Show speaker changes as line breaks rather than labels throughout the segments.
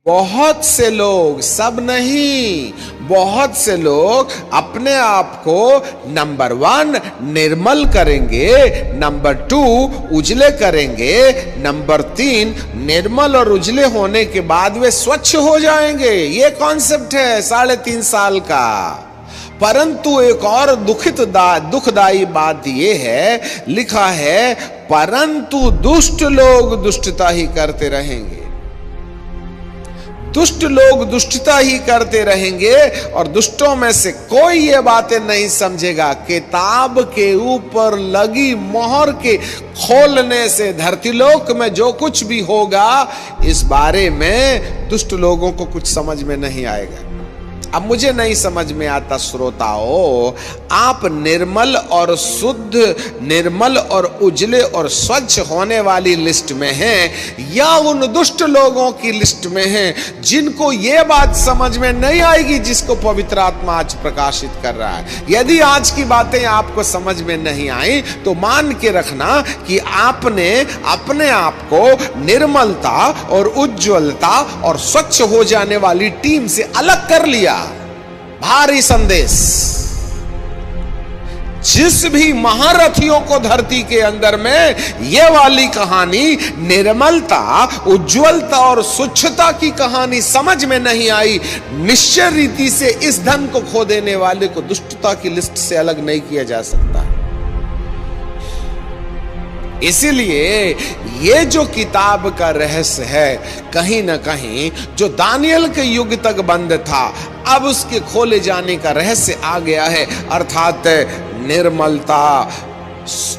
बहुत से लोग, सब नहीं, बहुत से लोग अपने आप को नंबर 1 निर्मल करेंगे, नंबर 2 उजले करेंगे, नंबर 3 निर्मल और उजले होने के बाद वे स्वच्छ हो जाएंगे। ये कॉन्सेप्ट है 3.5 साल का। परंतु एक और दुखदाई बात यह है, लिखा है परंतु दुष्ट लोग दुष्टता ही करते रहेंगे। दुष्ट लोग दुष्टता ही करते रहेंगे और दुष्टों में से कोई ये बातें नहीं समझेगा। किताब के ऊपर लगी मोहर के खोलने से धरतीलोक में जो कुछ भी होगा, इस बारे में दुष्ट लोगों को कुछ समझ में नहीं आएगा। अब मुझे नहीं समझ में आता श्रोताओं, आप निर्मल और शुद्ध, निर्मल और उजले और स्वच्छ होने वाली लिस्ट में हैं या उन दुष्ट लोगों की लिस्ट में हैं जिनको ये बात समझ में नहीं आएगी जिसको पवित्र आत्मा आज प्रकाशित कर रहा है। यदि आज की बातें आपको समझ में नहीं आई तो मान के रखना कि आपने अपने आप को निर्मलता और उज्ज्वलता और स्वच्छ हो जाने वाली टीम से अलग कर लिया। भारी संदेश। जिस भी महारथियों को धरती के अंदर में यह वाली कहानी निर्मलता, उज्ज्वलता और स्वच्छता की कहानी समझ में नहीं आई, निश्चय रीति से इस धन को खो देने वाले को दुष्टता की लिस्ट से अलग नहीं किया जा सकता। इसीलिए ये जो किताब का रहस्य है, कहीं ना कहीं जो दानियल के युग तक बंद था, अब उसके खोले जाने का रहस्य आ गया है, अर्थात निर्मलता,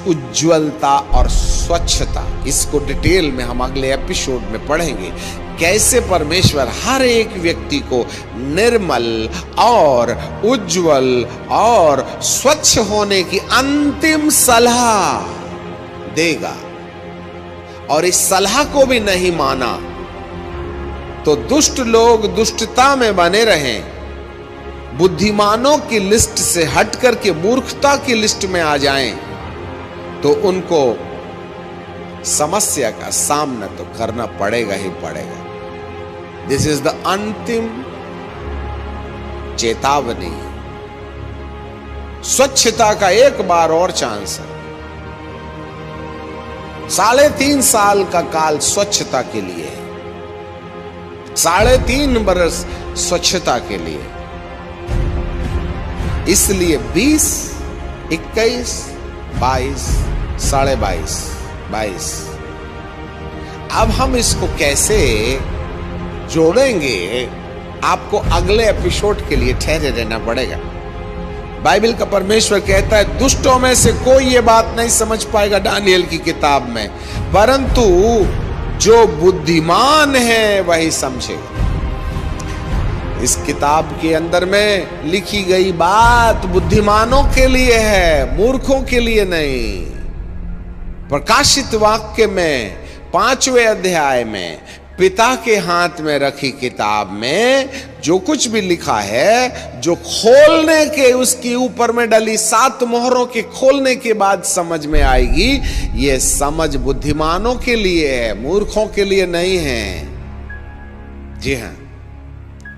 उज्ज्वलता और स्वच्छता। इसको डिटेल में हम अगले एपिसोड में पढ़ेंगे, कैसे परमेश्वर हर एक व्यक्ति को निर्मल और उज्ज्वल और स्वच्छ होने की अंतिम सलाह देगा। और इस सलाह को भी नहीं माना तो दुष्ट लोग दुष्टता में बने रहें, बुद्धिमानों की लिस्ट से हट करके मूर्खता की लिस्ट में आ जाएं, तो उनको समस्या का सामना तो करना पड़ेगा ही पड़ेगा। दिस इज द अंतिम चेतावनी। स्वच्छता का एक बार और चांस है। 3.5 साल का काल स्वच्छता के लिए है, 3.5 बरस स्वच्छता के लिए। इसलिए 20, 21, 22, 22.5। अब हम इसको कैसे जोड़ेंगे, आपको अगले एपिसोड के लिए ठहरे रहना पड़ेगा। बाइबल का परमेश्वर कहता है दुष्टों में से कोई ये बात नहीं समझ पाएगा दानियल की किताब में, परंतु जो बुद्धिमान है वही समझेगा। इस किताब के अंदर में लिखी गई बात बुद्धिमानों के लिए है, मूर्खों के लिए नहीं। प्रकाशित वाक्य में 5वें अध्याय में पिता के हाथ में रखी किताब में जो कुछ भी लिखा है, जो खोलने के उसके ऊपर में डली 7 मोहरों के खोलने के बाद समझ में आएगी, ये समझ बुद्धिमानों के लिए है, मूर्खों के लिए नहीं है। जी हां।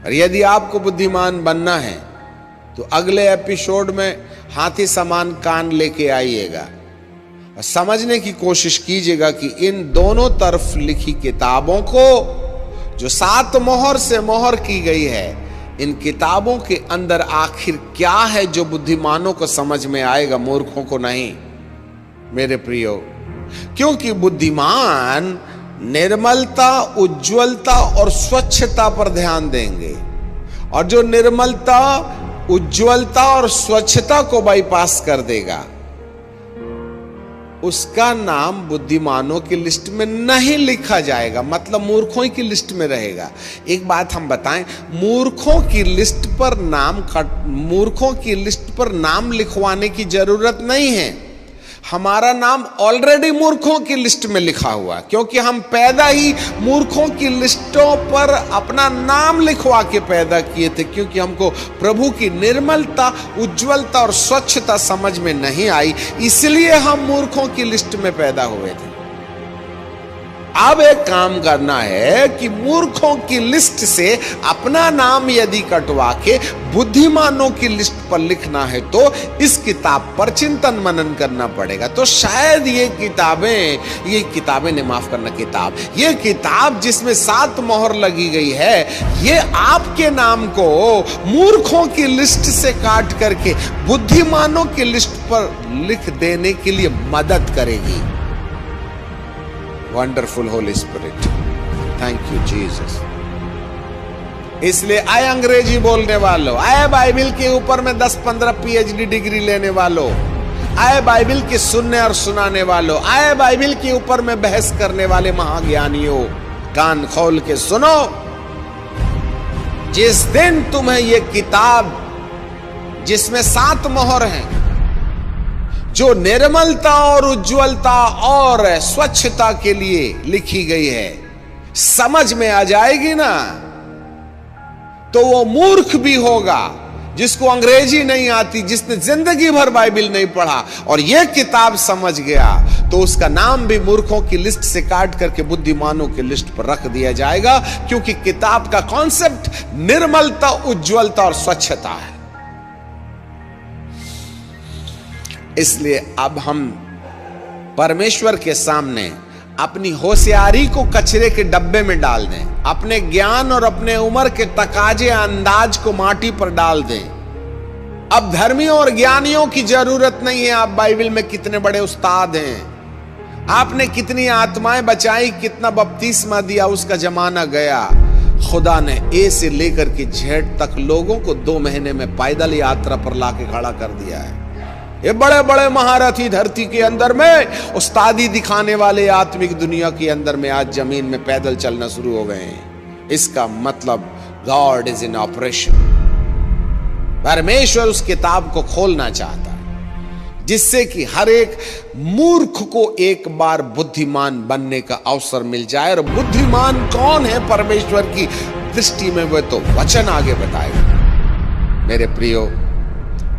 और यदि आपको बुद्धिमान बनना है तो अगले एपिसोड में हाथी समान कान लेके आइएगा और समझने की कोशिश कीजिएगा कि इन दोनों तरफ लिखी किताबों को जो 7 मोहर से मोहर की गई है, इन किताबों के अंदर आखिर क्या है जो बुद्धिमानों को समझ में आएगा, मूर्खों को नहीं मेरे प्रियो। क्योंकि बुद्धिमान निर्मलता, उज्ज्वलता और स्वच्छता पर ध्यान देंगे, और जो निर्मलता, उज्ज्वलता और स्वच्छता को बाईपास कर देगा उसका नाम बुद्धिमानों की लिस्ट में नहीं लिखा जाएगा, मतलब मूर्खों की लिस्ट में रहेगा। एक बात हम बताएं, मूर्खों की लिस्ट पर नाम लिखवाने की जरूरत नहीं है। हमारा नाम ऑलरेडी मूर्खों की लिस्ट में लिखा हुआ, क्योंकि हम पैदा ही मूर्खों की लिस्टों पर अपना नाम लिखवा के पैदा किए थे, क्योंकि हमको प्रभु की निर्मलता, उज्ज्वलता और स्वच्छता समझ में नहीं आई, इसलिए हम मूर्खों की लिस्ट में पैदा हुए थे। अब एक काम करना है कि मूर्खों की लिस्ट से अपना नाम यदि कटवा के बुद्धिमानों की लिस्ट पर लिखना है तो इस किताब पर चिंतन मनन करना पड़ेगा। तो शायद ये किताबें ने माफ करना किताब, ये किताब जिसमें 7 मोहर लगी गई है, ये आपके नाम को मूर्खों की लिस्ट से काट करके बुद्धिमानों की लिस्ट पर लिख देने के लिए मदद करेगी। Wonderful Holi spirit, thank you Jesus. इसलिए आए अंग्रेजी बोलने वालों, आए बाइबिल के ऊपर में 10-15 PhD डिग्री लेने वालों, आए बाइबिल के सुनने और सुनाने वालों, आए बाइबिल के ऊपर में बहस करने वाले महाज्ञानियों, कान खोल के सुनो। जिस दिन तुम्हें यह किताब जिसमें 7 मोहर हैं, जो निर्मलता और उज्जवलता और स्वच्छता के लिए लिखी गई है, समझ में आ जाएगी ना, तो वो मूर्ख भी होगा जिसको अंग्रेजी नहीं आती, जिसने जिंदगी भर बाइबिल नहीं पढ़ा और यह किताब समझ गया, तो उसका नाम भी मूर्खों की लिस्ट से काट करके बुद्धिमानों की लिस्ट पर रख दिया जाएगा, क्योंकि किताब का कॉन्सेप्ट निर्मलता, उज्जवलता और स्वच्छता है। इसलिए अब हम परमेश्वर के सामने अपनी होशियारी को कचरे के डब्बे में डाल दें, अपने ज्ञान और अपने उम्र के तकाजे अंदाज को माटी पर डाल दें। अब धर्मियों और ज्ञानियों की जरूरत नहीं है। आप बाइबल में कितने बड़े उस्ताद हैं, आपने कितनी आत्माएं बचाई, कितना बपतिस्मा दिया, उसका जमाना गया। खुदा ने ए से लेकर के जेड तक लोगों को 2 महीने में पैदल यात्रा पर लाके खड़ा कर दिया है। ये बड़े बड़े महारथी धरती के अंदर में उस्तादी दिखाने वाले आत्मिक दुनिया के अंदर में आज जमीन में पैदल चलना शुरू हो गए हैं। इसका मतलब गॉड इज इन ऑपरेशन। परमेश्वर उस किताब को खोलना चाहता है जिससे कि हर एक मूर्ख को एक बार बुद्धिमान बनने का अवसर मिल जाए। और बुद्धिमान कौन है परमेश्वर की दृष्टि में, वह तो वचन आगे बताएगा। मेरे प्रियो,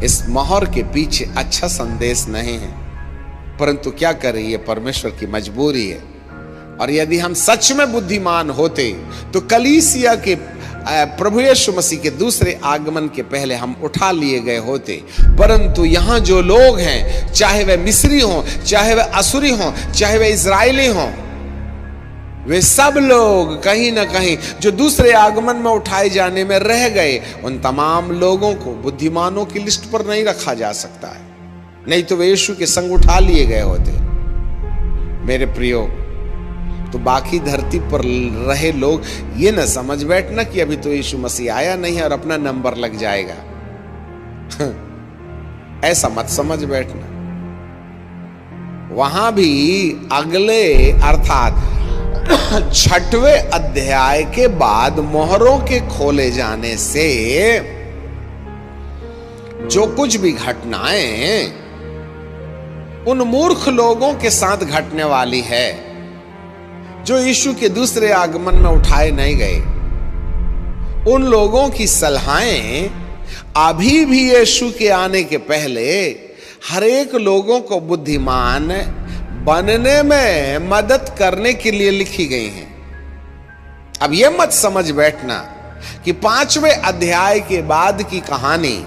इस मोहर के पीछे अच्छा संदेश नहीं है, परंतु क्या करें, ये परमेश्वर की मजबूरी है। और यदि हम सच में बुद्धिमान होते तो कलीसिया के प्रभु यीशु मसीह के दूसरे आगमन के पहले हम उठा लिए गए होते। परंतु यहां जो लोग हैं, चाहे वह मिस्री हों, चाहे वह असुरी हों, चाहे वह इजरायली हों, वे सब लोग कहीं ना कहीं जो दूसरे आगमन में उठाए जाने में रह गए, उन तमाम लोगों को बुद्धिमानों की लिस्ट पर नहीं रखा जा सकता है, नहीं तो वे यीशु के संग उठा लिए गए होते। मेरे प्रियो, तो बाकी धरती पर रहे लोग ये न समझ बैठना कि अभी तो यीशु मसीह आया नहीं है और अपना नंबर लग जाएगा। ऐसा मत समझ बैठना। वहां भी अगले अर्थात 6वें अध्याय के बाद मोहरों के खोले जाने से जो कुछ भी घटनाएं उन मूर्ख लोगों के साथ घटने वाली है जो यीशु के दूसरे आगमन में उठाए नहीं गए, उन लोगों की सलाहें अभी भी यीशु के आने के पहले हर एक लोगों को बुद्धिमान बनने में मदद करने के लिए लिखी गई हैं। अब यह मत समझ बैठना कि 5वें अध्याय के बाद की कहानी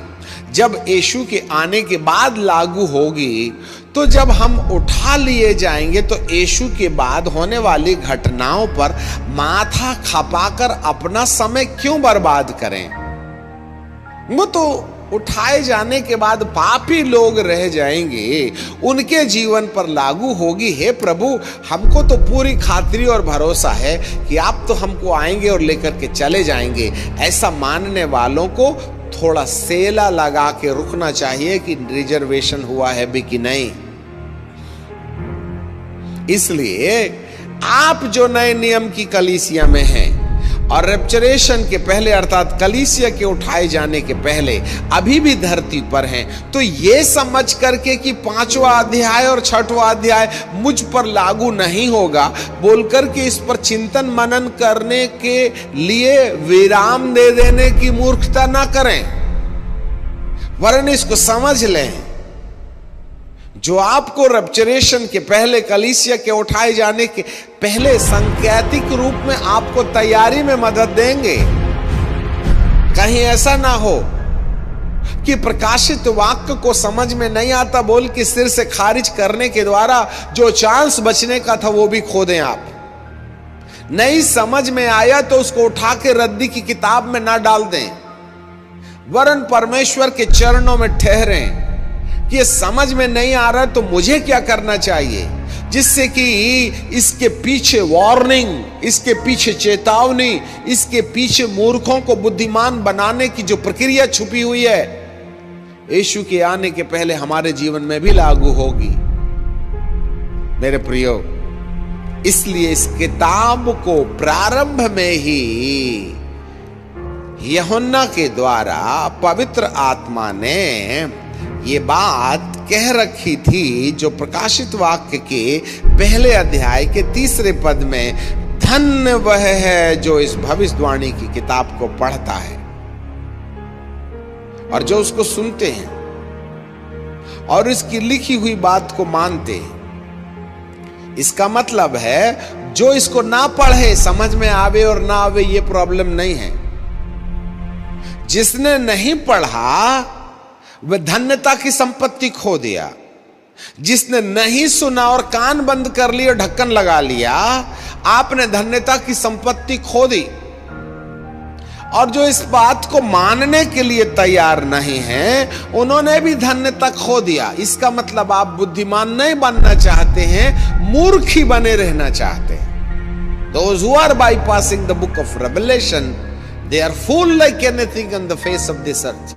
जब यीशु के आने के बाद लागू होगी, तो जब हम उठा लिए जाएंगे तो यीशु के बाद होने वाली घटनाओं पर माथा खपाकर अपना समय क्यों बर्बाद करें। वो तो उठाए जाने के बाद पापी लोग रह जाएंगे, उनके जीवन पर लागू होगी। हे प्रभु, हमको तो पूरी खातिरी और भरोसा है कि आप तो हमको आएंगे और लेकर के चले जाएंगे। ऐसा मानने वालों को थोड़ा सेला लगा के रुकना चाहिए कि रिजर्वेशन हुआ है भी कि नहीं। इसलिए आप जो नए नियम की कलीसिया में हैं और रेप्चरेशन के पहले अर्थात कलीसिया के उठाए जाने के पहले अभी भी धरती पर हैं, तो ये समझ करके कि 5वां अध्याय और 6वां अध्याय मुझ पर लागू नहीं होगा बोलकर के इस पर चिंतन मनन करने के लिए विराम दे देने की मूर्खता ना करें, वरन इसको समझ लें। जो आपको रप्चरेशन के पहले, कलीसिया के उठाए जाने के पहले सांकेतिक रूप में आपको तैयारी में मदद देंगे। कहीं ऐसा ना हो कि प्रकाशित वाक्य को समझ में नहीं आता बोल के सिर से खारिज करने के द्वारा जो चांस बचने का था वो भी खो दें आप। नहीं समझ में आया तो उसको उठा के रद्दी की किताब में ना डाल दें, वरन परमेश्वर के चरणों में ठहरें कि ये समझ में नहीं आ रहा तो मुझे क्या करना चाहिए, जिससे कि इसके पीछे वार्निंग, इसके पीछे चेतावनी, इसके पीछे मूर्खों को बुद्धिमान बनाने की जो प्रक्रिया छुपी हुई है, यीशु के आने के पहले हमारे जीवन में भी लागू होगी। मेरे प्रियो, इसलिए इस किताब को प्रारंभ में ही यूहन्ना के द्वारा पवित्र आत्मा ने ये बात कह रखी थी, जो प्रकाशित वाक्य के पहले अध्याय के 3 पद में, धन्य वह है जो इस भविष्यवाणी की किताब को पढ़ता है और जो उसको सुनते हैं और इसकी लिखी हुई बात को मानते हैं। इसका मतलब है जो इसको ना पढ़े, समझ में आवे और ना आवे ये प्रॉब्लम नहीं है। जिसने नहीं पढ़ा वह धन्यता की संपत्ति खो दिया। जिसने नहीं सुना और कान बंद कर लिए और ढक्कन लगा लिया, आपने धन्यता की संपत्ति खो दी। और जो इस बात को मानने के लिए तैयार नहीं है, उन्होंने भी धन्यता खो दिया। इसका मतलब आप बुद्धिमान नहीं बनना चाहते हैं, मूर्ख ही बने रहना चाहते हैं। Those who are bypassing the book of Revelation, they are fool like anything on the face of this earth.